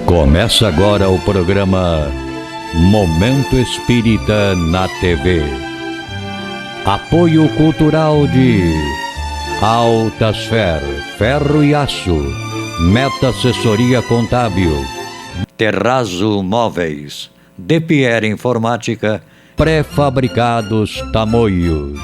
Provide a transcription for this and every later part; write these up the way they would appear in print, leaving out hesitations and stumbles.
Começa agora o programa Momento Espírita na TV. Apoio cultural de Altasfer, Ferro e Aço, Meta Assessoria Contábil, Terrazzo Móveis, De Pierre Informática, Pré-fabricados Tamoios.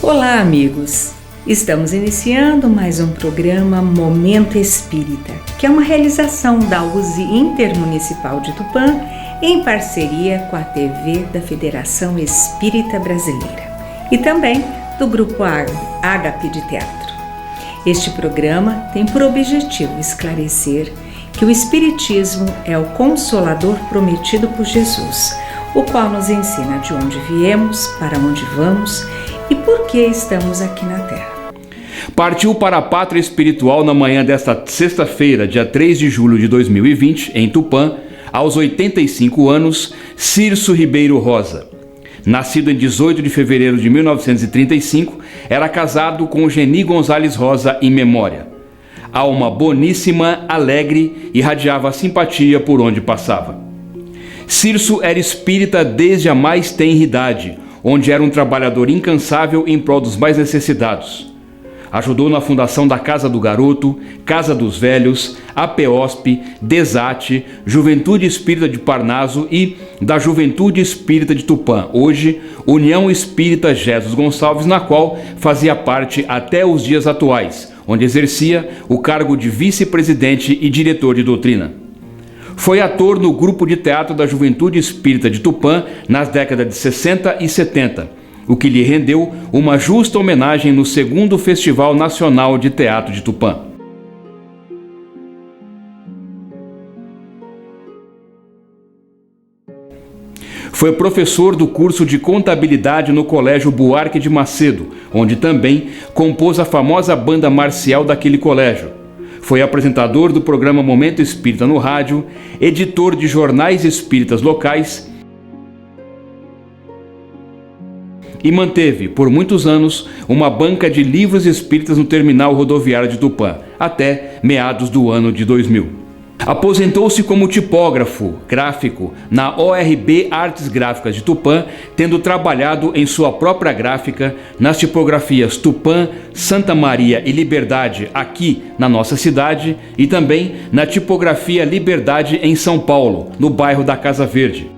Olá, amigos! Estamos iniciando mais um programa Momento Espírita, que é uma realização da USE Intermunicipal de Tupã, em parceria com a TV da Federação Espírita Brasileira e também do Grupo Ágape de Teatro. Este programa tem por objetivo esclarecer que o Espiritismo é o Consolador prometido por Jesus, o qual nos ensina de onde viemos, para onde vamos e por que estamos aqui na Terra. Partiu para a pátria espiritual na manhã desta sexta-feira, dia 3 de julho de 2020, em Tupã, aos 85 anos, Cirso Ribeiro Rosa. Nascido em 18 de fevereiro de 1935, era casado com Geni Gonzalez Rosa em memória. Alma boníssima, alegre, irradiava simpatia por onde passava. Cirso era espírita desde a mais tenra idade, onde era um trabalhador incansável em prol dos mais necessitados. Ajudou na fundação da Casa do Garoto, Casa dos Velhos, APEOSP, Desate, Juventude Espírita de Parnaso e da Juventude Espírita de Tupã, hoje União Espírita Jesus Gonçalves, na qual fazia parte até os dias atuais, onde exercia o cargo de vice-presidente e diretor de doutrina. Foi ator no grupo de teatro da Juventude Espírita de Tupã nas décadas de 60 e 70, o que lhe rendeu uma justa homenagem no 2º Festival Nacional de Teatro de Tupã. Foi professor do curso de Contabilidade no Colégio Buarque de Macedo, onde também compôs a famosa banda marcial daquele colégio. Foi apresentador do programa Momento Espírita no rádio, editor de jornais espíritas locais e manteve, por muitos anos, uma banca de livros espíritas no terminal rodoviário de Tupã, até meados do ano de 2000. Aposentou-se como tipógrafo gráfico na ORB Artes Gráficas de Tupã, tendo trabalhado em sua própria gráfica nas tipografias Tupã, Santa Maria e Liberdade aqui na nossa cidade e também na tipografia Liberdade em São Paulo, no bairro da Casa Verde.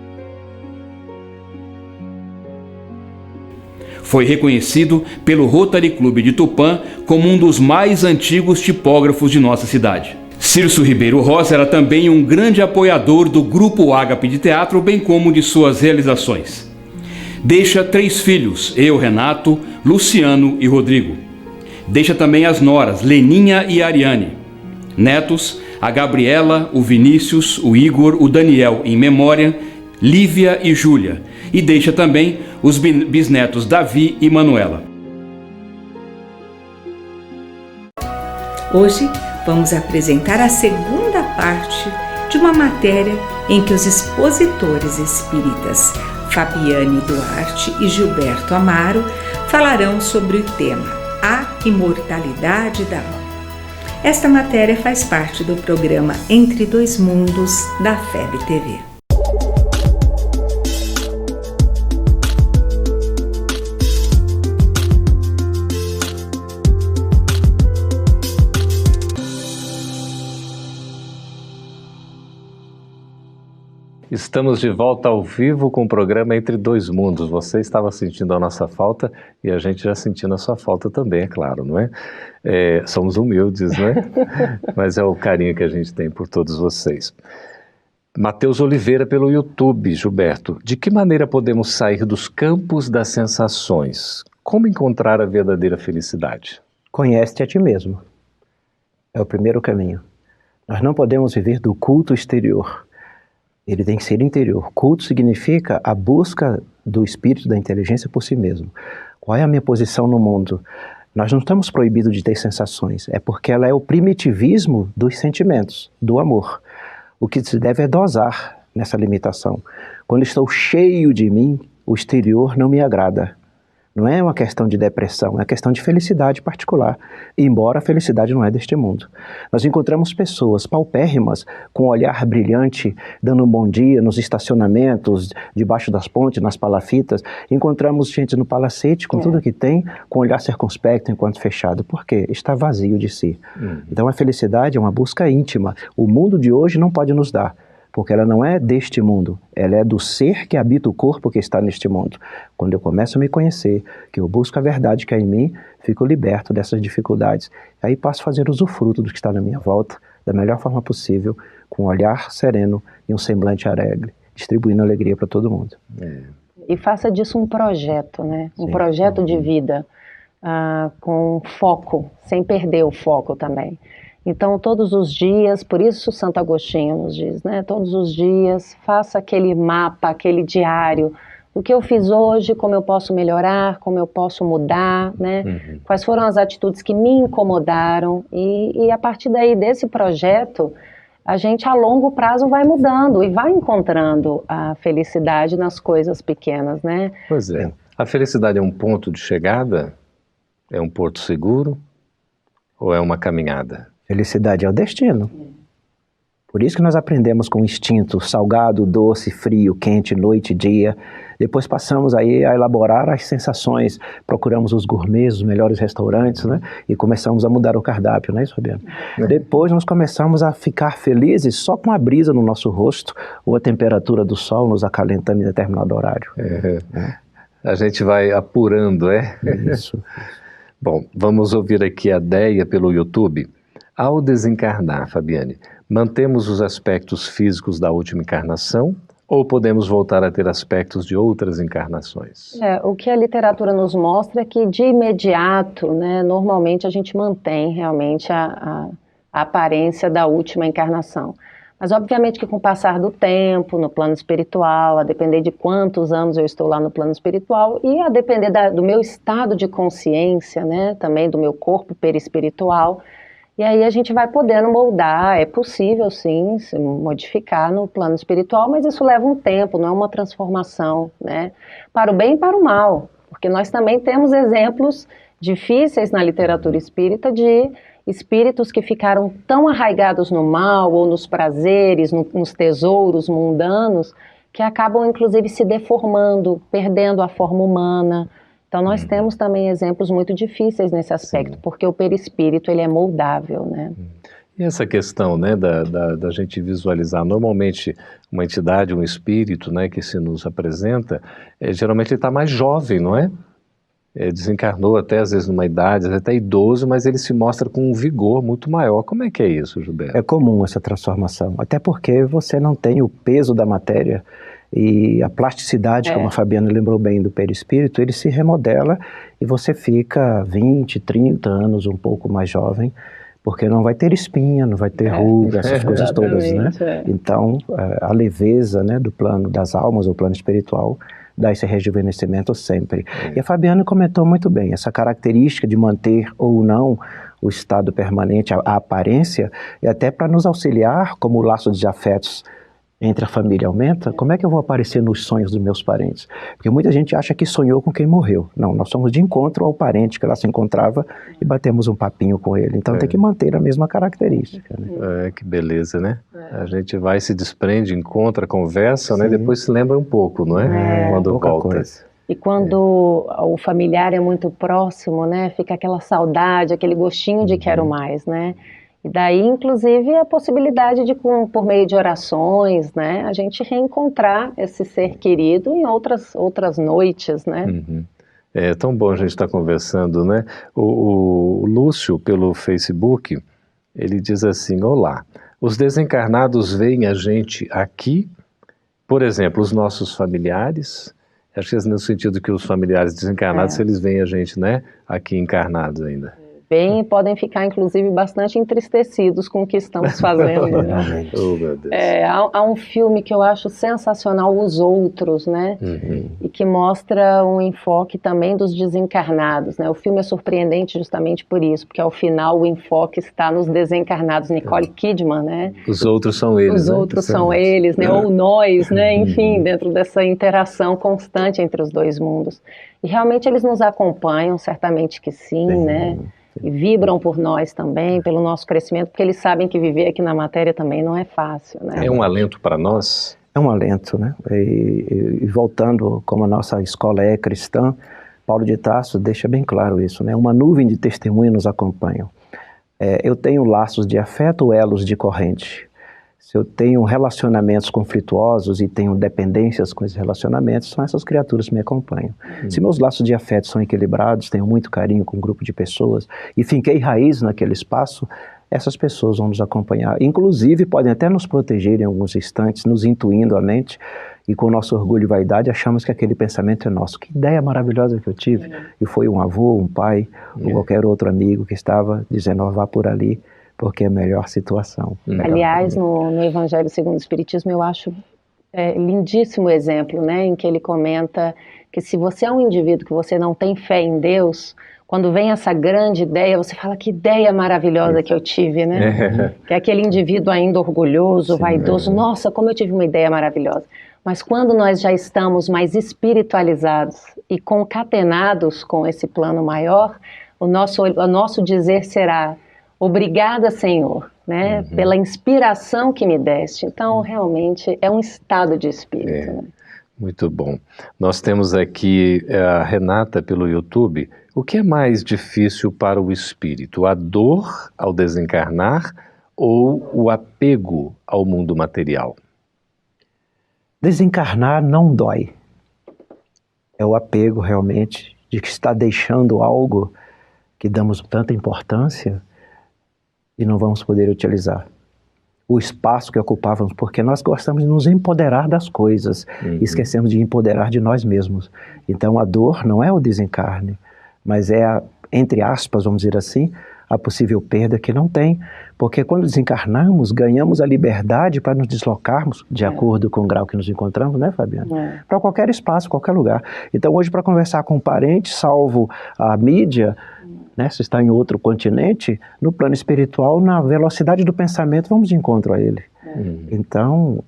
Foi reconhecido pelo Rotary Clube de Tupã como um dos mais antigos tipógrafos de nossa cidade. Cirso Ribeiro Rosa era também um grande apoiador do Grupo Ágape de Teatro, bem como de suas realizações. Deixa 3 filhos, eu, Renato, Luciano e Rodrigo. Deixa também as noras, Leninha e Ariane. Netos, a Gabriela, o Vinícius, o Igor, o Daniel, em memória, Lívia e Júlia. E deixa também os bisnetos Davi e Manuela. Hoje vamos apresentar a segunda parte de uma matéria em que os expositores espíritas Fabiane Duarte e Gilberto Amaro falarão sobre o tema A Imortalidade da Alma. Esta matéria faz parte do programa Entre Dois Mundos da FEB TV. Estamos de volta ao vivo com o programa Entre Dois Mundos. Você estava sentindo a nossa falta e a gente já sentindo a sua falta também, é claro, não é? Somos humildes, não é? Mas é o carinho que a gente tem por todos vocês. Matheus Oliveira pelo YouTube. Gilberto, de que maneira podemos sair dos campos das sensações? Como encontrar a verdadeira felicidade? Conhece-te a ti mesmo. É o primeiro caminho. Nós não podemos viver do culto exterior. Ele tem que ser interior. Culto significa a busca do espírito, da inteligência por si mesmo. Qual é a minha posição no mundo? Nós não estamos proibidos de ter sensações. É porque ela é o primitivismo dos sentimentos, do amor. O que se deve é dosar nessa limitação. Quando estou cheio de mim, o exterior não me agrada. Não é uma questão de depressão, é uma questão de felicidade particular, embora a felicidade não é deste mundo. Nós encontramos pessoas paupérrimas, com um olhar brilhante, dando um bom dia nos estacionamentos, debaixo das pontes, nas palafitas. Encontramos gente no palacete, com tudo que tem, com um olhar circunspecto enquanto fechado. Por quê? Está vazio de si. Então a felicidade é uma busca íntima. O mundo de hoje não pode nos dar, porque ela não é deste mundo, ela é do ser que habita o corpo que está neste mundo. Quando eu começo a me conhecer, que eu busco a verdade que há em mim, fico liberto dessas dificuldades. Aí passo a fazer usufruto do que está na minha volta, da melhor forma possível, com um olhar sereno e um semblante alegre, distribuindo alegria para todo mundo. E faça disso um projeto, né? Um projeto de vida, com foco, sem perder o foco também. Então, todos os dias, por isso Santo Agostinho nos diz, né? Todos os dias, faça aquele mapa, aquele diário, do que eu fiz hoje, como eu posso melhorar, como eu posso mudar, né? Quais foram as atitudes que me incomodaram, e a partir daí, desse projeto, a gente a longo prazo vai mudando e vai encontrando a felicidade nas coisas pequenas, né? Pois é. A felicidade é um ponto de chegada? É um porto seguro? Ou é uma caminhada? Felicidade é o destino. Por isso que nós aprendemos com o instinto salgado, doce, frio, quente, noite, dia. Depois passamos aí a elaborar as sensações, procuramos os gourmets, os melhores restaurantes, né? E começamos a mudar o cardápio, não é isso, Fabiano? Depois nós começamos a ficar felizes só com a brisa no nosso rosto ou a temperatura do sol nos acalentando em determinado horário. A gente vai apurando, Isso. Bom, vamos ouvir aqui a Deia pelo YouTube. Ao desencarnar, Fabiane, mantemos os aspectos físicos da última encarnação ou podemos voltar a ter aspectos de outras encarnações? O que a literatura nos mostra é que de imediato, né, normalmente a gente mantém realmente a aparência da última encarnação. Mas obviamente que com o passar do tempo, no plano espiritual, a depender de quantos anos eu estou lá no plano espiritual e a depender do meu estado de consciência, né, também do meu corpo perispiritual, e aí a gente vai podendo moldar, é possível sim se modificar no plano espiritual, mas isso leva um tempo, não é uma transformação, né? Para o bem e para o mal, porque nós também temos exemplos difíceis na literatura espírita de espíritos que ficaram tão arraigados no mal ou nos prazeres, nos tesouros mundanos, que acabam inclusive se deformando, perdendo a forma humana. Então nós temos também exemplos muito difíceis nesse aspecto, porque o perispírito ele é moldável, né? E essa questão, né, da gente visualizar, normalmente uma entidade, um espírito, né, que se nos apresenta, geralmente ele está mais jovem, não é? Desencarnou até às vezes numa idade, até idoso, mas ele se mostra com um vigor muito maior. Como é que é isso, Gilberto? É comum essa transformação, até porque você não tem o peso da matéria e a plasticidade, como a Fabiana lembrou bem do perispírito, ele se remodela e você fica 20, 30 anos um pouco mais jovem, porque não vai ter espinha, não vai ter ruga, essas coisas todas, né? Então, a leveza, né, do plano das almas, o plano espiritual, dá esse rejuvenescimento sempre. E a Fabiana comentou muito bem, essa característica de manter ou não o estado permanente, a aparência, e até para nos auxiliar, como o laço de afetos entre a família aumenta, como é que eu vou aparecer nos sonhos dos meus parentes? Porque muita gente acha que sonhou com quem morreu. Não, nós somos de encontro ao parente que lá se encontrava e batemos um papinho com ele. Então tem que manter a mesma característica, né? Que beleza, né? A gente vai, se desprende, encontra, conversa, né? Depois se lembra um pouco, não é? Quando volta. Coisa. E quando o familiar é muito próximo, né? Fica aquela saudade, aquele gostinho de quero mais, né? E daí, inclusive, a possibilidade de, por meio de orações, né, a gente reencontrar esse ser querido em outras noites, né? É tão bom a gente estar conversando, né? O Lúcio, pelo Facebook, ele diz assim, olá, os desencarnados veem a gente aqui, por exemplo, os nossos familiares, acho que é no sentido que os familiares desencarnados, eles veem a gente, né, aqui encarnados ainda. bem e podem ficar, inclusive, bastante entristecidos com o que estamos fazendo. Né? Oh, meu Deus. Há um filme que eu acho sensacional, Os Outros, né? E que mostra um enfoque também dos desencarnados, né? O filme é surpreendente justamente por isso, porque ao final o enfoque está nos desencarnados. Nicole Kidman, né? Os outros são eles. Os outros são eles, né? Ou nós, né? Enfim, dentro dessa interação constante entre os dois mundos. E realmente eles nos acompanham, certamente que sim, né? E vibram por nós também, pelo nosso crescimento, porque eles sabem que viver aqui na matéria também não é fácil, né? É um alento para nós? É um alento, né? E voltando, como a nossa escola é cristã, Paulo de Tarso deixa bem claro isso, né? Uma nuvem de testemunhas nos acompanham. Eu tenho laços de afeto ou elos de corrente. Se eu tenho relacionamentos conflituosos e tenho dependências com esses relacionamentos, são essas criaturas que me acompanham. Se meus laços de afeto são equilibrados, tenho muito carinho com um grupo de pessoas e finquei raiz naquele espaço, essas pessoas vão nos acompanhar. Inclusive, podem até nos proteger em alguns instantes, nos intuindo a mente, e com o nosso orgulho e vaidade achamos que aquele pensamento é nosso. Que ideia maravilhosa que eu tive! E foi um avô, um pai, ou qualquer outro amigo que estava dizendo, oh, vá por ali, porque é a melhor situação. Aliás, no Evangelho segundo o Espiritismo, eu acho lindíssimo exemplo, né, em que ele comenta que se você é um indivíduo que você não tem fé em Deus, quando vem essa grande ideia, você fala, que ideia maravilhosa que eu tive, né? Que é aquele indivíduo ainda orgulhoso, vaidoso, nossa, como eu tive uma ideia maravilhosa. Mas quando nós já estamos mais espiritualizados e concatenados com esse plano maior, o nosso dizer será, obrigada, Senhor, né, pela inspiração que me deste. Então, realmente, é um estado de espírito. Né? Muito bom. Nós temos aqui a Renata pelo YouTube. O que é mais difícil para o espírito? A dor ao desencarnar ou o apego ao mundo material? Desencarnar não dói. É o apego, realmente, de que está deixando algo que damos tanta importância e não vamos poder utilizar. O espaço que ocupávamos, porque nós gostamos de nos empoderar das coisas e esquecemos de empoderar de nós mesmos. Então a dor não é o desencarne, mas é, entre aspas, vamos dizer assim, a possível perda que não tem, porque quando desencarnamos, ganhamos a liberdade para nos deslocarmos, de acordo com o grau que nos encontramos, né, Fabiana? Para qualquer espaço, qualquer lugar. Então hoje, para conversar com um parente, salvo a mídia, né, se está em outro continente, no plano espiritual, na velocidade do pensamento, vamos de encontro a ele. Então,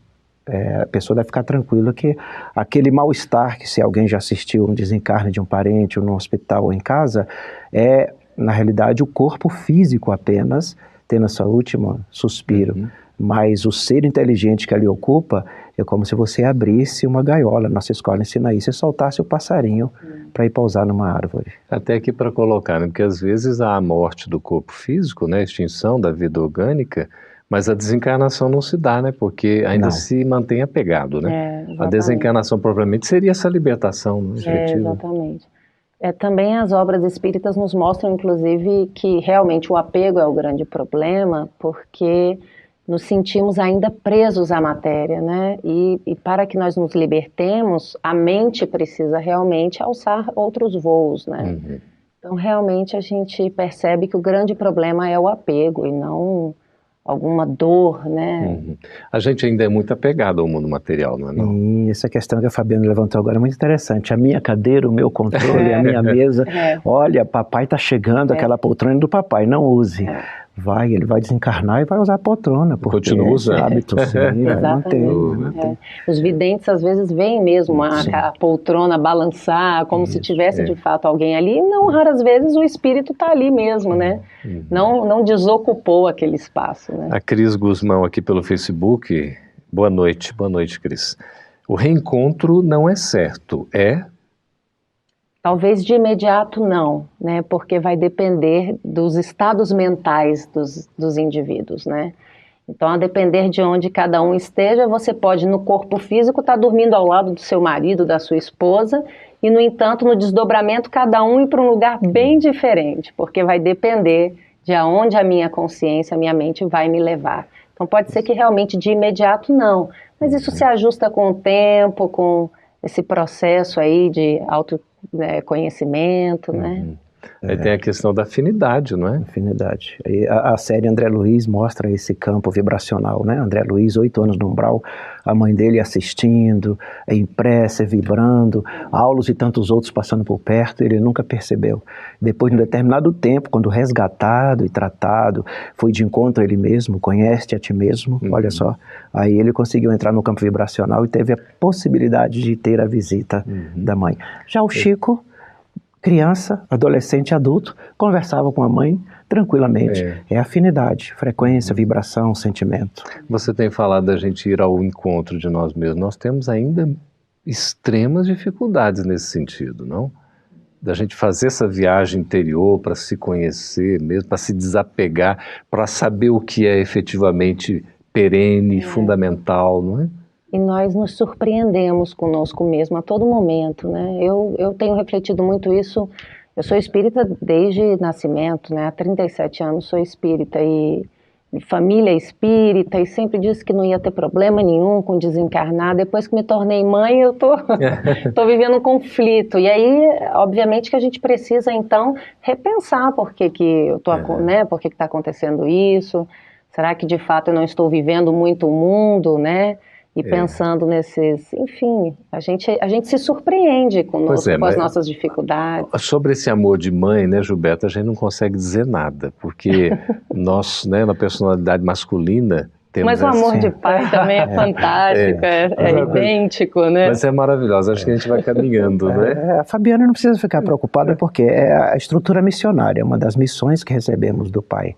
a pessoa deve ficar tranquila que aquele mal-estar, que se alguém já assistiu um desencarne de um parente, ou no hospital ou em casa, é, na realidade, o corpo físico apenas, tendo essa última suspiro. Mas o ser inteligente que ali ocupa é como se você abrisse uma gaiola. Nossa escola ensina isso, e soltasse o passarinho para ir pousar numa árvore. Até aqui para colocar, né? Porque às vezes há a morte do corpo físico, né? A extinção da vida orgânica, mas a desencarnação não se dá, né? Porque ainda se mantém apegado, né? A desencarnação propriamente seria essa libertação, né? Exatamente. Também as obras espíritas nos mostram, inclusive, que realmente o apego é o grande problema, porque nos sentimos ainda presos à matéria, né? E para que nós nos libertemos, a mente precisa realmente alçar outros voos, né? Então, realmente, a gente percebe que o grande problema é o apego e não alguma dor, né? A gente ainda é muito apegado ao mundo material, não é? Não? Essa questão que a Fabiana levantou agora é muito interessante. A minha cadeira, o meu controle, a minha mesa. Olha, papai está chegando, aquela poltrona do papai, não use. Ele vai desencarnar e vai usar a poltrona, porque continua usando. Hábito, sim, vai manter. Os videntes às vezes veem mesmo a poltrona balançar, como se tivesse de fato alguém ali, e não raras vezes o espírito está ali mesmo, né? Não desocupou aquele espaço, né? A Cris Guzmão aqui pelo Facebook, boa noite, Cris. O reencontro não é certo, é? Talvez de imediato não, né? Porque vai depender dos estados mentais dos indivíduos, né? Então, a depender de onde cada um esteja, você pode, no corpo físico, estar dormindo ao lado do seu marido, da sua esposa, e, no entanto, no desdobramento, cada um ir para um lugar bem diferente, porque vai depender de aonde a minha consciência, a minha mente vai me levar. Então, pode ser que realmente de imediato não, mas isso se ajusta com o tempo, com esse processo aí de autoconhecimento, né? Aí tem a questão da afinidade, não é? Afinidade. E a série André Luiz mostra esse campo vibracional, né? André Luiz, 8 anos no umbral, a mãe dele assistindo, em prece, vibrando, Aulos e tantos outros passando por perto, ele nunca percebeu. Depois de um determinado tempo, quando resgatado e tratado, foi de encontro a ele mesmo, conhece-te a ti mesmo, olha só, aí ele conseguiu entrar no campo vibracional e teve a possibilidade de ter a visita da mãe. Já o Chico, criança, adolescente, adulto, conversava com a mãe tranquilamente. É afinidade, frequência, vibração, sentimento. Você tem falado da gente ir ao encontro de nós mesmos. Nós temos ainda extremas dificuldades nesse sentido, não? Da gente fazer essa viagem interior para se conhecer mesmo, para se desapegar, para saber o que é efetivamente perene, fundamental, não é? E nós nos surpreendemos conosco mesmo a todo momento, né? Eu tenho refletido muito isso. Eu sou espírita desde nascimento, né? Há 37 anos sou espírita e família espírita, e sempre disse que não ia ter problema nenhum com desencarnar. Depois que me tornei mãe, eu tô vivendo um conflito. E aí, obviamente que a gente precisa, então, repensar por que eu tô, né? Por que está acontecendo isso? Será que, de fato, eu não estou vivendo muito o mundo, né? E pensando nesses... Enfim, a gente se surpreende conosco, com as nossas dificuldades. Sobre esse amor de mãe, né, Gilberto, a gente não consegue dizer nada, porque nós, né, na personalidade masculina... Mas o amor de pai também é fantástico, é idêntico, né? Mas é maravilhoso, acho que a gente vai caminhando, né? A Fabiana não precisa ficar preocupada porque é a estrutura missionária, uma das missões que recebemos do pai.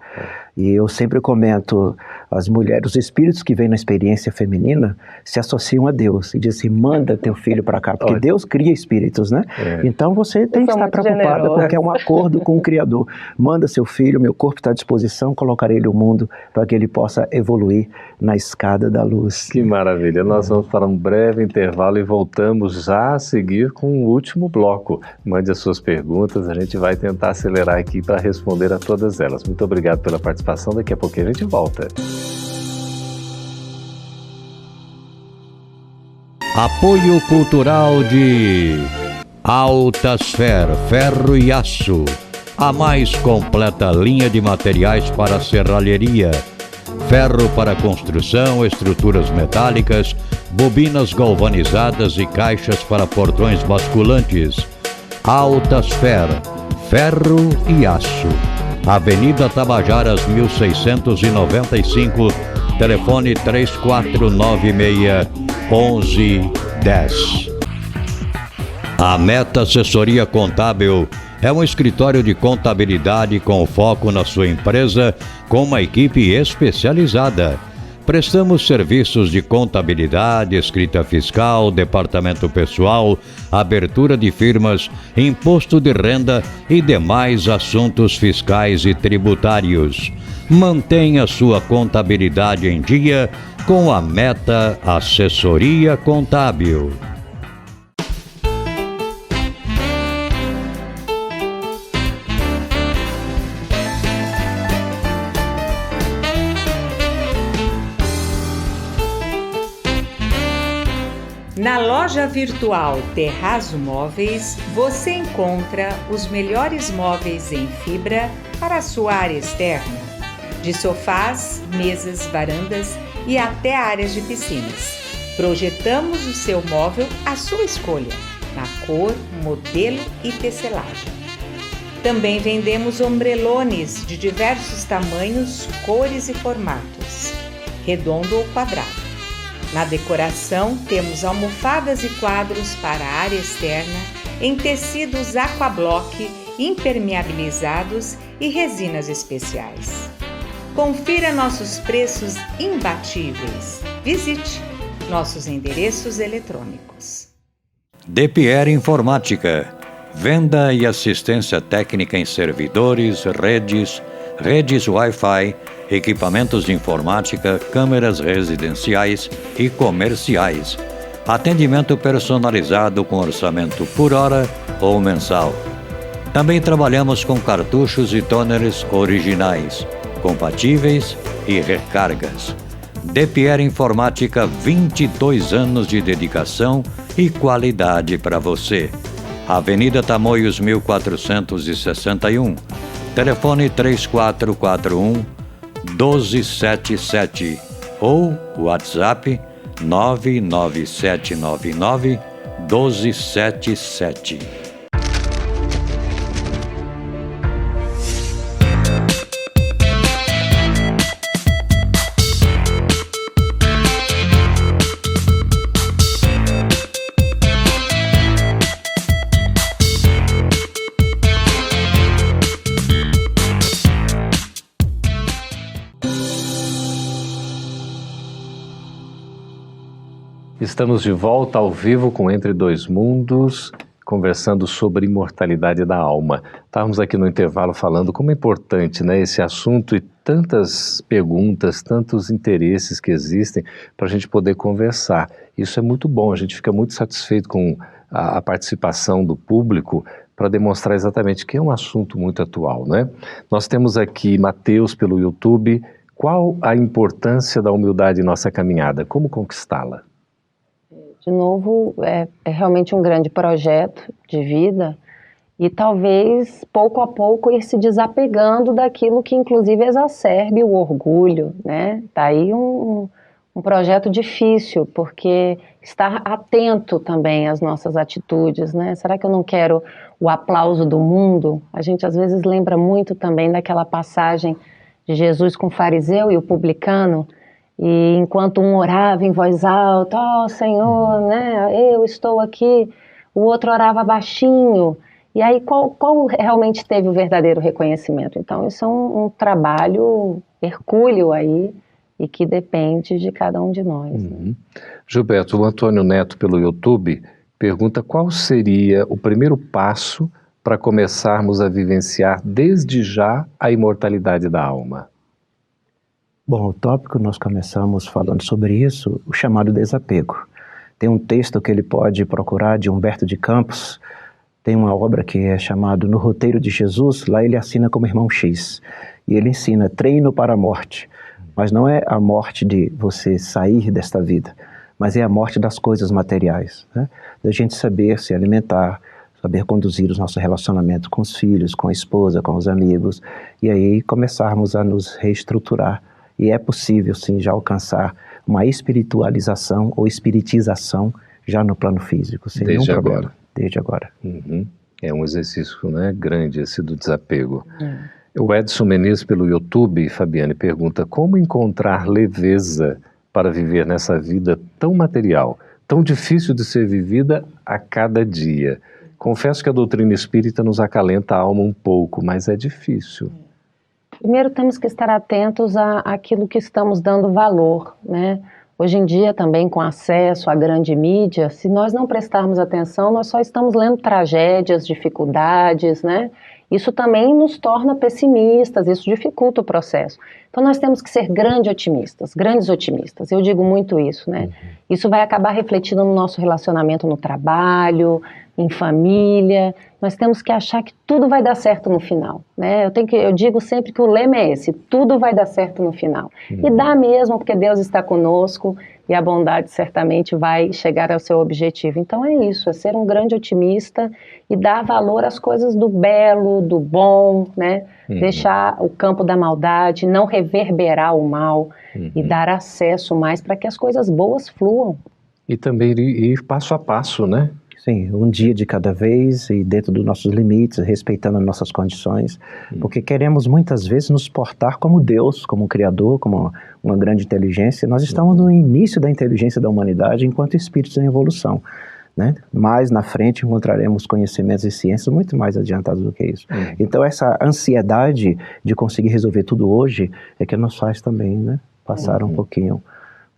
E eu sempre comento, as mulheres, os espíritos que vêm na experiência feminina se associam a Deus e dizem assim, manda teu filho para cá, porque Deus cria espíritos, né? Então você tem que estar preocupada porque é um acordo com o Criador. Manda seu filho, meu corpo está à disposição, colocarei ele no mundo para que ele possa evoluir na escada da luz. Que maravilha, nós vamos para um breve intervalo e voltamos já a seguir com o último bloco. Mande as suas perguntas, a gente vai tentar acelerar aqui para responder a todas elas. Muito obrigado pela participação, daqui a pouquinho a gente volta. Apoio cultural de Altasfer, ferro e aço, a mais completa linha de materiais para serralheria. Ferro para construção, estruturas metálicas, bobinas galvanizadas e caixas para portões basculantes. Altasfer, ferro e aço. Avenida Tabajaras 1695, telefone 3496-1110. A Meta Assessoria Contábil é um escritório de contabilidade com foco na sua empresa, com uma equipe especializada. Prestamos serviços de contabilidade, escrita fiscal, departamento pessoal, abertura de firmas, imposto de renda e demais assuntos fiscais e tributários. Mantenha sua contabilidade em dia com a Meta Assessoria Contábil. Na loja virtual Terrazo Móveis, você encontra os melhores móveis em fibra para a sua área externa, de sofás, mesas, varandas e até áreas de piscinas. Projetamos o seu móvel à sua escolha, na cor, modelo e tecelagem. Também vendemos ombrelones de diversos tamanhos, cores e formatos, redondo ou quadrado. Na decoração, temos almofadas e quadros para a área externa em tecidos aquablock, impermeabilizados e resinas especiais. Confira nossos preços imbatíveis. Visite nossos endereços eletrônicos. DePierre Informática. Venda e assistência técnica em servidores, redes Wi-Fi, equipamentos de informática, câmeras residenciais e comerciais. Atendimento personalizado com orçamento por hora ou mensal. Também trabalhamos com cartuchos e toners originais, compatíveis e recargas. DePierre Informática, 22 anos de dedicação e qualidade para você. Avenida Tamoios 1461, telefone 3441-1277 ou WhatsApp 99799-1277. Estamos de volta ao vivo com Entre Dois Mundos, conversando sobre imortalidade da alma. Estávamos aqui no intervalo falando como é importante, né, esse assunto e tantas perguntas, tantos interesses que existem para a gente poder conversar. Isso é muito bom, a gente fica muito satisfeito com a participação do público para demonstrar exatamente que é um assunto muito atual, né? Nós temos aqui Mateus pelo YouTube. Qual a importância da humildade em nossa caminhada? Como conquistá-la? De novo, é realmente um grande projeto de vida e talvez, pouco a pouco, ir se desapegando daquilo que, inclusive, exacerbe o orgulho, né? Tá aí um projeto difícil, porque estar atento também às nossas atitudes, né? Será que eu não quero o aplauso do mundo? A gente, às vezes, lembra muito também daquela passagem de Jesus com o fariseu e o publicano, e enquanto um orava em voz alta, ó Senhor, né, eu estou aqui, o outro orava baixinho. E aí qual realmente teve o verdadeiro reconhecimento? Então isso é um trabalho hercúleo aí e que depende de cada um de nós. Né? Gilberto, o Antônio Neto pelo YouTube pergunta qual seria o primeiro passo para começarmos a vivenciar desde já a imortalidade da alma? Bom, o tópico nós começamos falando sobre isso, o chamado desapego. Tem um texto que ele pode procurar de Humberto de Campos, tem uma obra que é chamada No Roteiro de Jesus, lá ele assina como Irmão X, e ele ensina treino para a morte, mas não é a morte de você sair desta vida, mas é a morte das coisas materiais, né? Da gente saber se alimentar, saber conduzir o nosso relacionamento com os filhos, com a esposa, com os amigos, e aí começarmos a nos reestruturar. E é possível, sim, já alcançar uma espiritualização ou espiritização já no plano físico, sem nenhum problema. Desde agora. É um exercício, né, grande esse do desapego. O Edson Menezes pelo YouTube, Fabiane, pergunta como encontrar leveza para viver nessa vida tão material, tão difícil de ser vivida a cada dia. Confesso que a doutrina espírita nos acalenta a alma um pouco, mas é difícil. Primeiro temos que estar atentos àquilo que estamos dando valor, né? Hoje em dia também com acesso à grande mídia, se nós não prestarmos atenção, nós só estamos lendo tragédias, dificuldades, né? Isso também nos torna pessimistas, isso dificulta o processo. Então nós temos que ser grandes otimistas, eu digo muito isso, né? Isso vai acabar refletindo no nosso relacionamento no trabalho, em família. Nós temos que achar que tudo vai dar certo no final, né? Eu digo sempre que o lema é esse, tudo vai dar certo no final. E dá mesmo, porque Deus está conosco e a bondade certamente vai chegar ao seu objetivo. Então é isso, é ser um grande otimista e dar valor às coisas do belo, do bom, né? Deixar o campo da maldade, não reverberar o mal e dar acesso mais para que as coisas boas fluam. E também ir passo a passo, né? Sim, um dia de cada vez e dentro dos nossos limites, respeitando as nossas condições, porque queremos muitas vezes nos portar como Deus, como um Criador, como uma grande inteligência. Nós estamos no início da inteligência da humanidade enquanto espíritos em evolução, né? Mais na frente encontraremos conhecimentos e ciências muito mais adiantados do que isso. Então essa ansiedade de conseguir resolver tudo hoje é que nos faz também, né, passar um pouquinho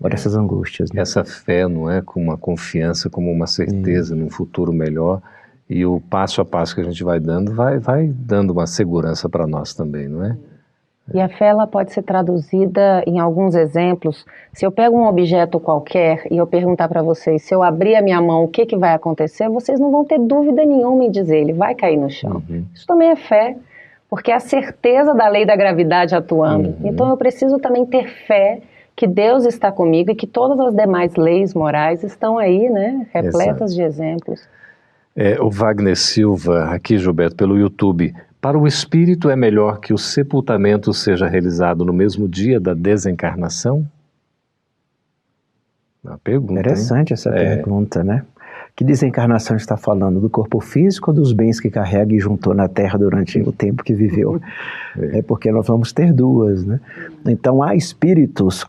por essas angústias. Né? Essa fé, não é, com uma confiança, como uma certeza num futuro melhor, e o passo a passo que a gente vai dando, vai dando uma segurança para nós também, não é? E a fé, ela pode ser traduzida em alguns exemplos. Se eu pego um objeto qualquer e eu perguntar para vocês, se eu abrir a minha mão, o que vai acontecer, vocês não vão ter dúvida nenhuma em dizer, ele vai cair no chão. Isso também é fé, porque é a certeza da lei da gravidade atuando. Então eu preciso também ter fé que Deus está comigo e que todas as demais leis morais estão aí, né, repletas de exemplos. O Wagner Silva, aqui, Gilberto, pelo YouTube. Para o espírito é melhor que o sepultamento seja realizado no mesmo dia da desencarnação? Uma pergunta, Interessante, hein? Essa pergunta, né? Que desencarnação está falando? Do corpo físico ou dos bens que carrega e juntou na Terra durante o tempo que viveu? É porque nós vamos ter duas, né? Então há espíritos,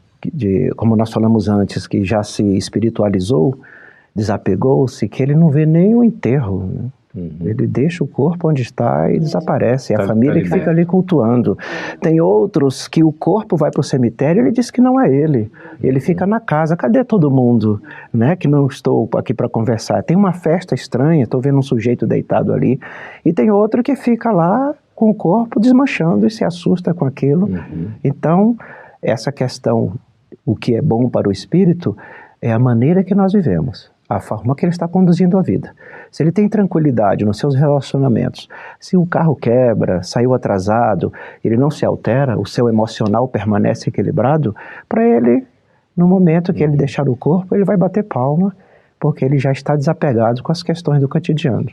como nós falamos antes, que já se espiritualizou, desapegou-se, que ele não vê nem o enterro, né? Ele deixa o corpo onde está e desaparece. É a família que fica ali cultuando. Tem outros que o corpo vai para o cemitério e ele diz que não é ele. Ele fica na casa. Cadê todo mundo? Né? Que não estou aqui para conversar. Tem uma festa estranha, estou vendo um sujeito deitado ali. E tem outro que fica lá com o corpo desmanchando e se assusta com aquilo. Então, essa questão, o que é bom para o espírito, é a maneira que nós vivemos. A forma que ele está conduzindo a vida. Se ele tem tranquilidade nos seus relacionamentos, se o carro quebra, saiu atrasado, ele não se altera, o seu emocional permanece equilibrado, para ele, no momento que ele deixar o corpo, ele vai bater palma, porque ele já está desapegado com as questões do cotidiano.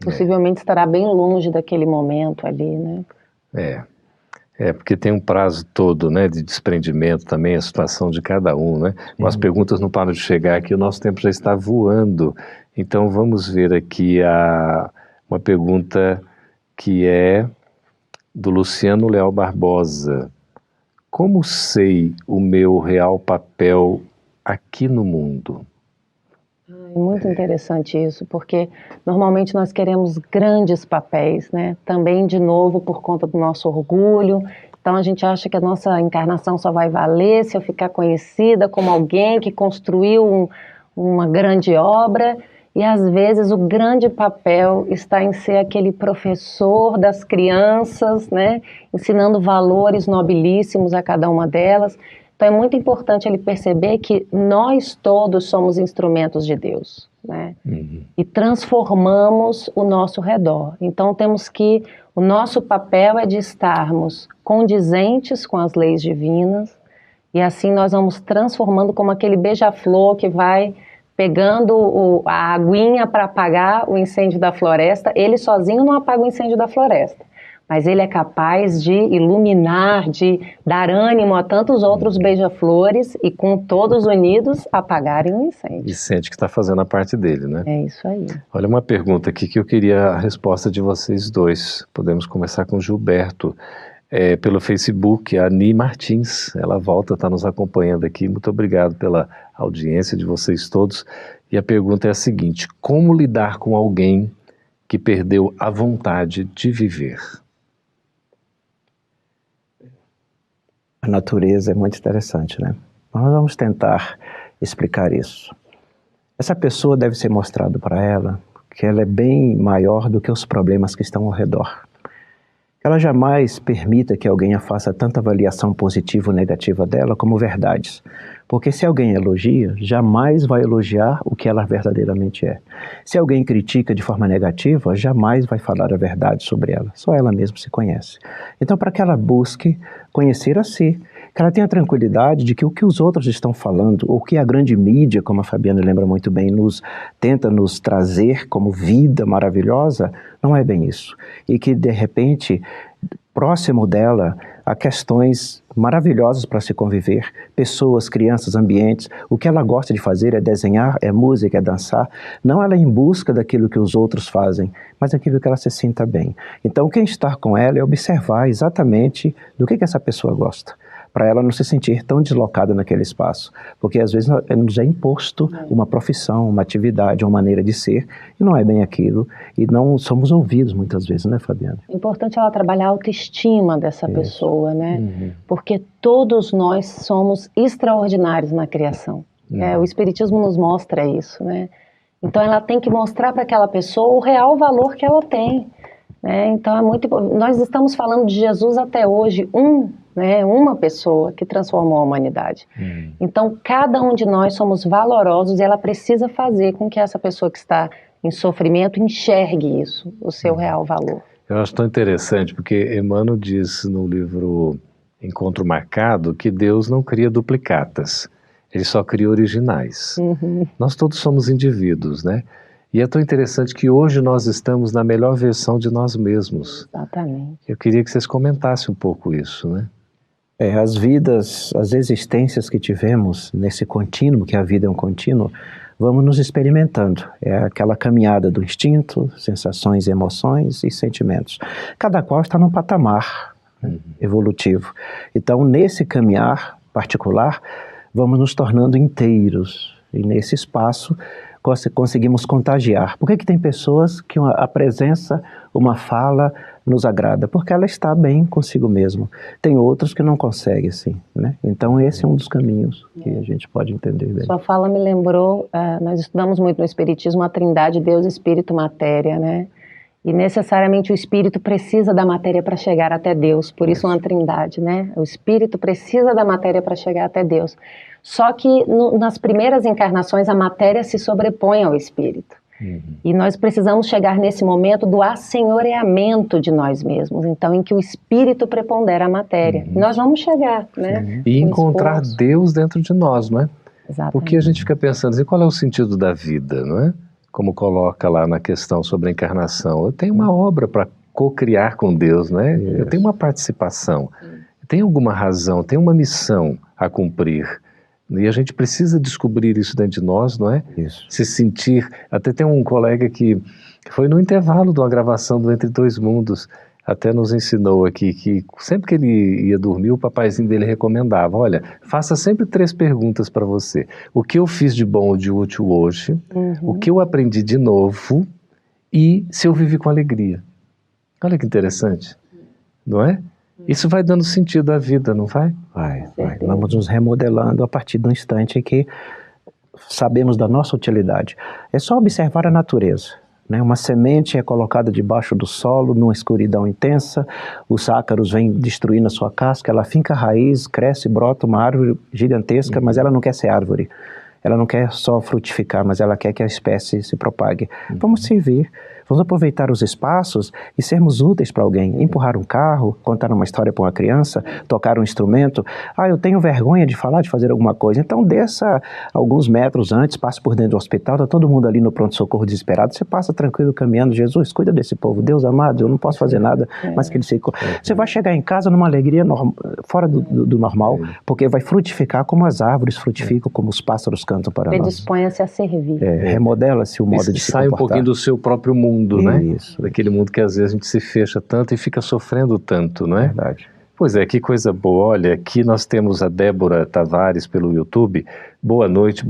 Possivelmente estará bem longe daquele momento ali, né? Porque tem um prazo todo, né, de desprendimento também, a situação de cada um, né? As perguntas não param de chegar aqui, o nosso tempo já está voando. Então vamos ver aqui uma pergunta que é do Luciano Leal Barbosa. Como sei o meu real papel aqui no mundo? Muito interessante isso, porque normalmente nós queremos grandes papéis, né? Também, de novo, por conta do nosso orgulho. Então a gente acha que a nossa encarnação só vai valer se eu ficar conhecida como alguém que construiu uma grande obra. E às vezes o grande papel está em ser aquele professor das crianças, né? Ensinando valores nobilíssimos a cada uma delas. Então é muito importante ele perceber que nós todos somos instrumentos de Deus, né? E transformamos o nosso redor. Então o nosso papel é de estarmos condizentes com as leis divinas, e assim nós vamos transformando como aquele beija-flor que vai pegando a aguinha para apagar o incêndio da floresta. Ele sozinho não apaga o incêndio da floresta, mas ele é capaz de iluminar, de dar ânimo a tantos outros beija-flores e, com todos unidos, apagarem o incêndio. E sente que está fazendo a parte dele, né? É isso aí. Olha, uma pergunta aqui que eu queria a resposta de vocês dois. Podemos começar com o Gilberto. Pelo Facebook, a Ani Martins, ela volta, está nos acompanhando aqui. Muito obrigado pela audiência de vocês todos. E a pergunta é a seguinte: como lidar com alguém que perdeu a vontade de viver? A natureza é muito interessante, né? Nós vamos tentar explicar isso. Essa pessoa deve ser mostrado para ela que ela é bem maior do que os problemas que estão ao redor. Ela jamais permita que alguém a faça tanta avaliação positiva ou negativa dela como verdades. Porque se alguém elogia, jamais vai elogiar o que ela verdadeiramente é. Se alguém critica de forma negativa, jamais vai falar a verdade sobre ela. Só ela mesma se conhece. Então, para que ela busque conhecer a si, que ela tenha tranquilidade de que o que os outros estão falando, ou que a grande mídia, como a Fabiana lembra muito bem, tenta nos trazer como vida maravilhosa, não é bem isso. E que, de repente, próximo dela, há questões maravilhosas para se conviver, pessoas, crianças, ambientes. O que ela gosta de fazer é desenhar, é música, é dançar. Não ela em busca daquilo que os outros fazem, mas aquilo que ela se sinta bem. Então, quem está com ela é observar exatamente do que essa pessoa gosta, para ela não se sentir tão deslocada naquele espaço. Porque às vezes nos é imposto uma profissão, uma atividade, uma maneira de ser, e não é bem aquilo, e não somos ouvidos muitas vezes, né, Fabiana? É importante ela trabalhar a autoestima dessa pessoa, né? Porque todos nós somos extraordinários na criação. O Espiritismo nos mostra isso, né? Então ela tem que mostrar para aquela pessoa o real valor que ela tem. Então é muito importante. Nós estamos falando de Jesus até hoje, uma pessoa que transformou a humanidade. Então, cada um de nós somos valorosos e ela precisa fazer com que essa pessoa que está em sofrimento enxergue isso, o seu real valor. Eu acho tão interessante, porque Emmanuel diz no livro Encontro Marcado que Deus não cria duplicatas, Ele só cria originais. Nós todos somos indivíduos, né? E é tão interessante que hoje nós estamos na melhor versão de nós mesmos. Exatamente. Eu queria que vocês comentassem um pouco isso, né? As vidas, as existências que tivemos nesse contínuo, que a vida é um contínuo, vamos nos experimentando. É aquela caminhada do instinto, sensações, emoções e sentimentos. Cada qual está num patamar evolutivo. Então, nesse caminhar particular, vamos nos tornando inteiros. E nesse espaço, conseguimos contagiar. Por que tem pessoas que a presença, uma fala, nos agrada? Porque ela está bem consigo mesmo. Tem outros que não conseguem, assim, né? Então esse é um dos caminhos que a gente pode entender bem. Sua fala me lembrou, nós estudamos muito no Espiritismo a trindade, Deus, Espírito, Matéria, né? E necessariamente o Espírito precisa da matéria para chegar até Deus, por isso uma trindade, né? O Espírito precisa da matéria para chegar até Deus. Só que nas primeiras encarnações a matéria se sobrepõe ao Espírito. E nós precisamos chegar nesse momento do assenhoreamento de nós mesmos, então em que o Espírito prepondera a matéria. E nós vamos chegar, né? E encontrar Deus dentro de nós, não é? Exatamente. Porque a gente fica pensando assim, qual é o sentido da vida, não é? Como coloca lá na questão sobre a encarnação. Eu tenho uma obra para co-criar com Deus, não é? Eu tenho uma participação, tem alguma razão, tem uma missão a cumprir. E a gente precisa descobrir isso dentro de nós, não é? Isso. Se sentir... Até tem um colega que foi no intervalo de uma gravação do Entre Dois Mundos, até nos ensinou aqui que sempre que ele ia dormir, o papaizinho dele recomendava, olha, faça sempre 3 perguntas para você. O que eu fiz de bom ou de útil hoje, o que eu aprendi de novo e se eu vivi com alegria. Olha que interessante, não é? Isso vai dando sentido à vida, não vai? Vai. Vamos nos remodelando a partir do instante em que sabemos da nossa utilidade. É só observar a natureza, né? Uma semente é colocada debaixo do solo, numa escuridão intensa, os ácaros vêm destruindo a sua casca, ela finca a raiz, cresce, brota uma árvore gigantesca, mas ela não quer ser árvore. Ela não quer só frutificar, mas ela quer que a espécie se propague. Vamos servir, vamos aproveitar os espaços e sermos úteis para alguém. Empurrar um carro, contar uma história para uma criança, tocar um instrumento. Eu tenho vergonha de falar, de fazer alguma coisa. Então desça alguns metros antes, passe por dentro do hospital, está todo mundo ali no pronto-socorro desesperado. Você passa tranquilo caminhando, Jesus, cuida desse povo. Deus amado, eu não posso fazer nada, mas que ele se... Você vai chegar em casa numa alegria fora do normal, porque vai frutificar como as árvores frutificam, como os pássaros cantam para nós. Predisponha-se a servir. Remodela-se o modo de se comportar. Sai um pouquinho do seu próprio mundo, né? Isso. Daquele mundo que às vezes a gente se fecha tanto e fica sofrendo tanto, não é? Verdade. Pois é, que coisa boa. Olha, aqui nós temos a Débora Tavares pelo YouTube. Boa noite,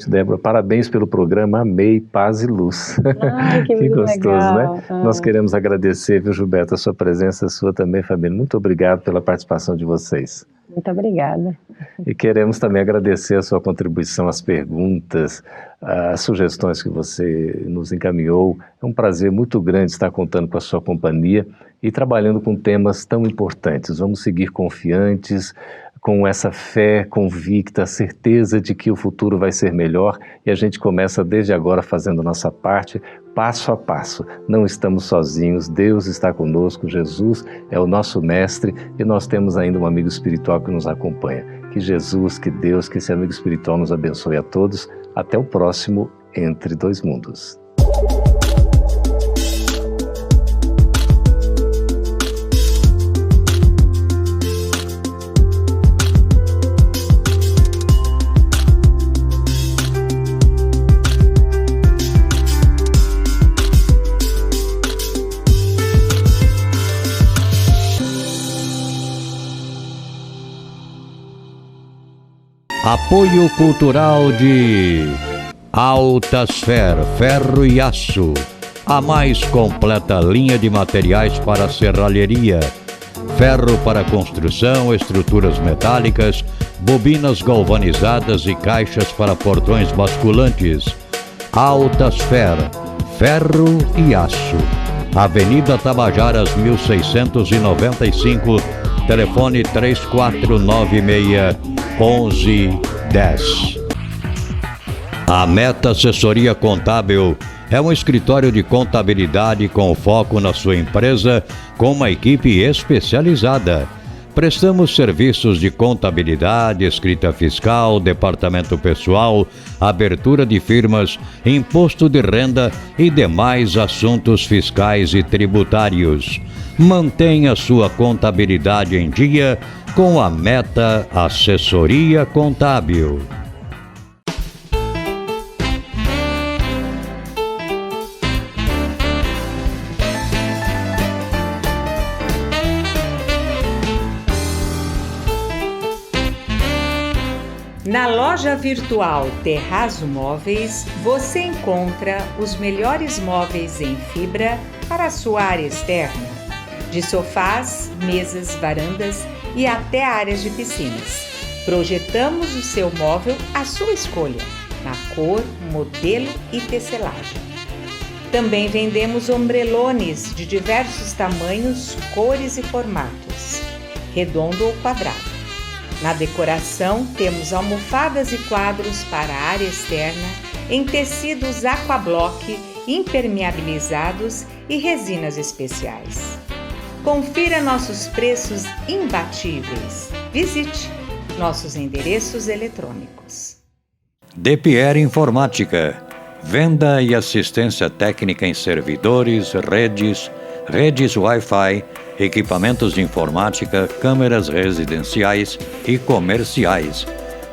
Débora. Parabéns pelo programa, amei, paz e luz. Ai, que gostoso, legal. né? Nós queremos agradecer, viu, Gilberto, a sua presença, a sua também, família. Muito obrigado pela participação de vocês. Muito obrigada. E queremos também agradecer a sua contribuição, as perguntas, as sugestões que você nos encaminhou. É um prazer muito grande estar contando com a sua companhia e trabalhando com temas tão importantes. Vamos seguir confiantes, com essa fé convicta, a certeza de que o futuro vai ser melhor, e a gente começa desde agora fazendo nossa parte, passo a passo. Não estamos sozinhos, Deus está conosco, Jesus é o nosso mestre e nós temos ainda um amigo espiritual que nos acompanha. Que Jesus, que Deus, que esse amigo espiritual nos abençoe a todos. Até o próximo Entre Dois Mundos. Apoio cultural de Altasfer, ferro e aço, a mais completa linha de materiais para serralheria, ferro para construção, estruturas metálicas, bobinas galvanizadas e caixas para portões basculantes. Altasfer, ferro e aço. Avenida Tabajaras 1695, telefone 3496-1110. A Meta Assessoria Contábil é um escritório de contabilidade com foco na sua empresa, com uma equipe especializada. Prestamos serviços de contabilidade, escrita fiscal, departamento pessoal, abertura de firmas, imposto de renda e demais assuntos fiscais e tributários. Mantenha sua contabilidade em dia com a Meta Assessoria Contábil. Na loja virtual Terrazzo Móveis, você encontra os melhores móveis em fibra para a sua área externa, de sofás, mesas, varandas e até áreas de piscinas. Projetamos o seu móvel à sua escolha, na cor, modelo e tecelagem. Também vendemos ombrelones de diversos tamanhos, cores e formatos, redondo ou quadrado. Na decoração, temos almofadas e quadros para a área externa em tecidos aquablock, impermeabilizados e resinas especiais. Confira nossos preços imbatíveis. Visite nossos endereços eletrônicos. De Pierre Informática. Venda e assistência técnica em servidores, redes Wi-Fi, equipamentos de informática, câmeras residenciais e comerciais.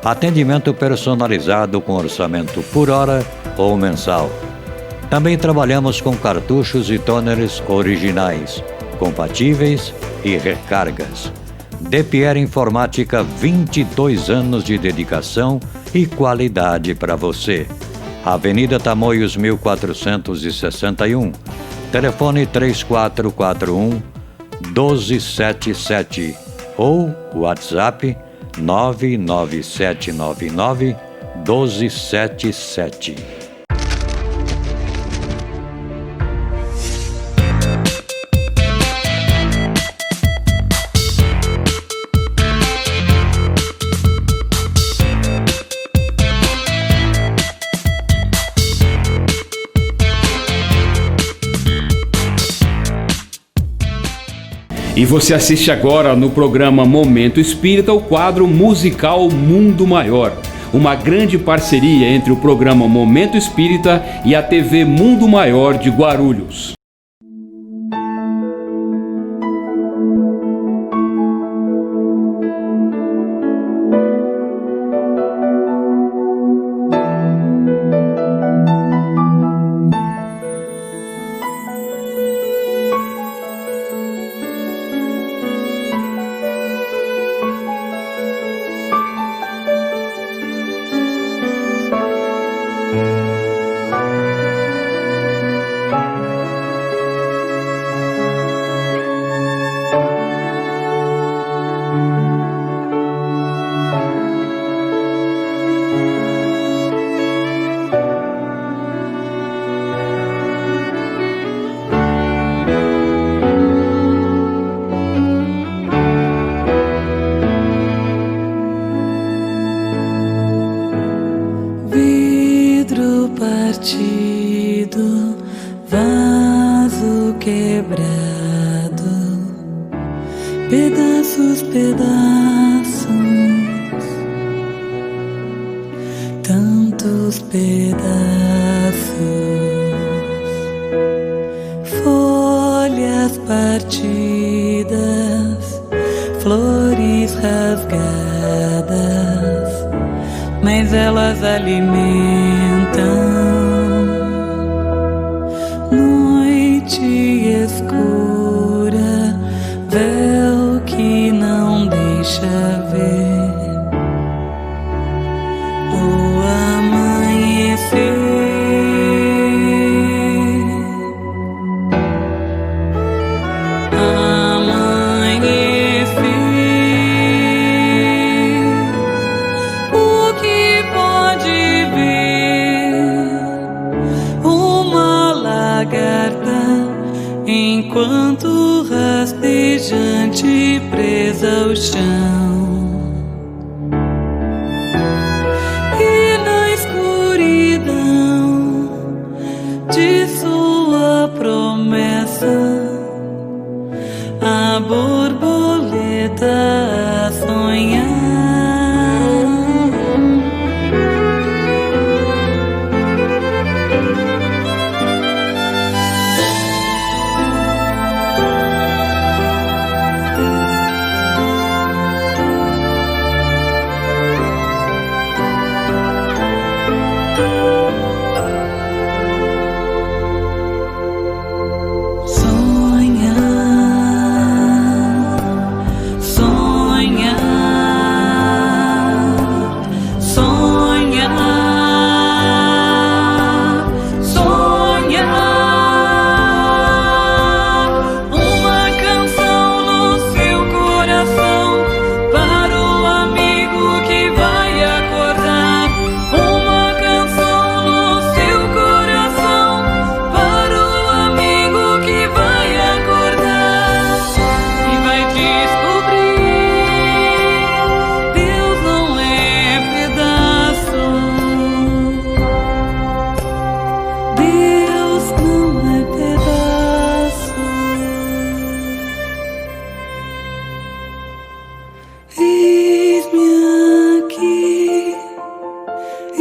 Atendimento personalizado com orçamento por hora ou mensal. Também trabalhamos com cartuchos e toners originais, compatíveis e recargas. De Pierre Informática, 22 anos de dedicação e qualidade para você. Avenida Tamoios 1461. Telefone 3441-1277 ou WhatsApp 99799-1277. E você assiste agora no programa Momento Espírita o quadro musical Mundo Maior, uma grande parceria entre o programa Momento Espírita e a TV Mundo Maior de Guarulhos. partido, vaso quebrado, pedaços, pedaços, tantos pedaços, folhas partidas, flores rasgadas, mas elas alimentam. Noite escura, véu que não deixa ver o amanhecer. O que pode ver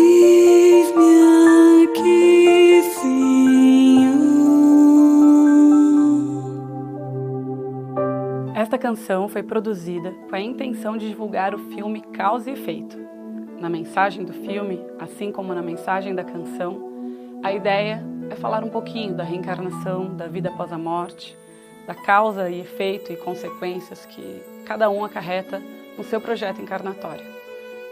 Eis-me aqui, Senhor. Esta canção foi produzida com a intenção de divulgar o filme Causa e Efeito. Na mensagem do filme, assim como na mensagem da canção, a ideia é falar um pouquinho da reencarnação, da vida após a morte, da causa e efeito e consequências que cada um acarreta no seu projeto encarnatório.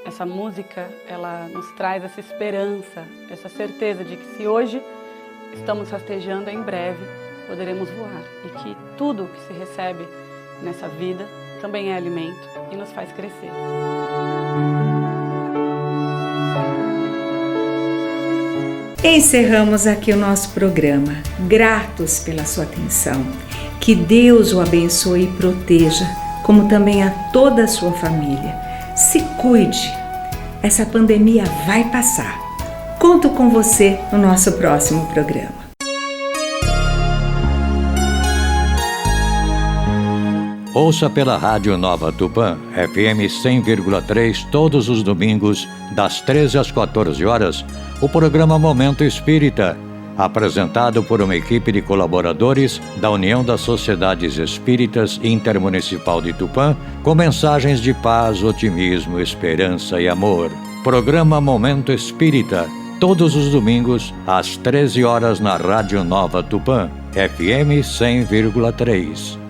Essa música, ela nos traz essa esperança, essa certeza de que se hoje estamos rastejando, em breve poderemos voar e que tudo o que se recebe nessa vida também é alimento e nos faz crescer. Encerramos aqui o nosso programa, gratos pela sua atenção. Que Deus o abençoe e proteja, como também a toda a sua família. Se cuide, essa pandemia vai passar. Conto com você no nosso próximo programa. Ouça pela Rádio Nova Tupã, FM 100,3, todos os domingos, das 13 às 14 horas, o programa Momento Espírita, apresentado por uma equipe de colaboradores da União das Sociedades Espíritas Intermunicipal de Tupã, com mensagens de paz, otimismo, esperança e amor. Programa Momento Espírita, todos os domingos, às 13 horas na Rádio Nova Tupã, FM 100,3.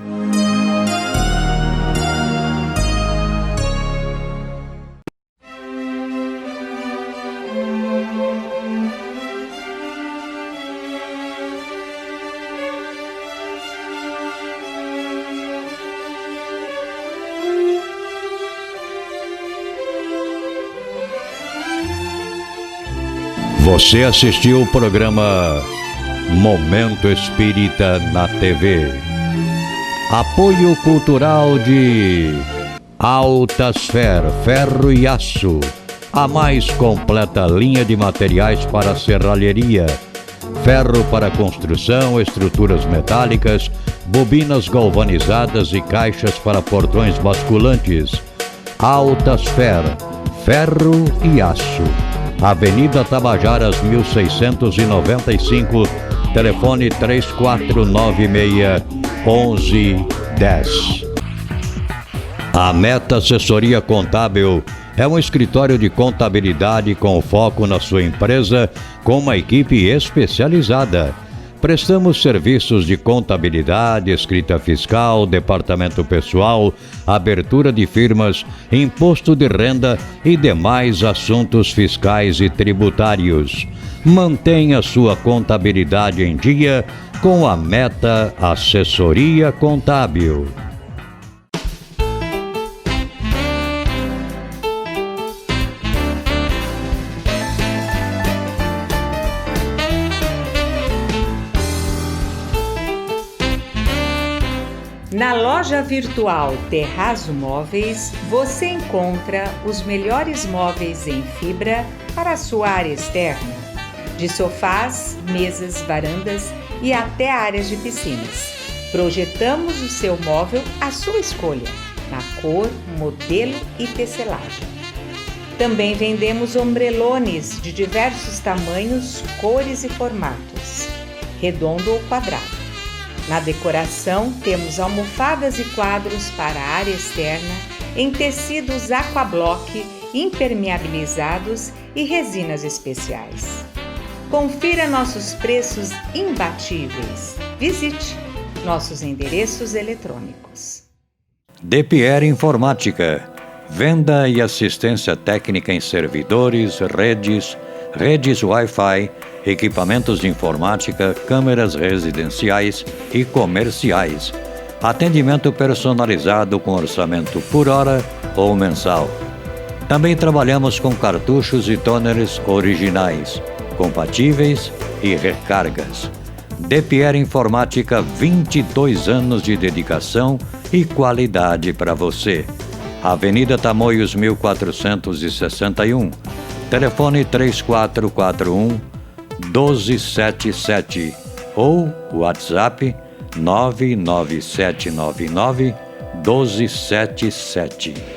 Você assistiu o programa Momento Espírita na TV. Apoio cultural de Altasfer, ferro e aço, a mais completa linha de materiais para serralheria, ferro para construção, estruturas metálicas, bobinas galvanizadas e caixas para portões basculantes. Altasfer, ferro e aço. Avenida Tabajaras 1695, telefone 3496-1110. A Meta Assessoria Contábil é um escritório de contabilidade com foco na sua empresa, com uma equipe especializada. Prestamos serviços de contabilidade, escrita fiscal, departamento pessoal, abertura de firmas, imposto de renda e demais assuntos fiscais e tributários. Mantenha sua contabilidade em dia com a Meta Assessoria Contábil. Na loja virtual Terrazzo Móveis, você encontra os melhores móveis em fibra para a sua área externa, de sofás, mesas, varandas e até áreas de piscinas. Projetamos o seu móvel à sua escolha, na cor, modelo e tecelagem. Também vendemos ombrelones de diversos tamanhos, cores e formatos, redondo ou quadrado. Na decoração, temos almofadas e quadros para a área externa em tecidos aquablock, impermeabilizados e resinas especiais. Confira nossos preços imbatíveis. Visite nossos endereços eletrônicos. DPR Informática. Venda e assistência técnica em servidores, redes Wi-Fi, equipamentos de informática, câmeras residenciais e comerciais. Atendimento personalizado com orçamento por hora ou mensal. Também trabalhamos com cartuchos e toners originais, compatíveis e recargas. DPR Informática, 22 anos de dedicação e qualidade para você. Avenida Tamoios 1461, telefone 3441-1277 ou WhatsApp 99799-1277.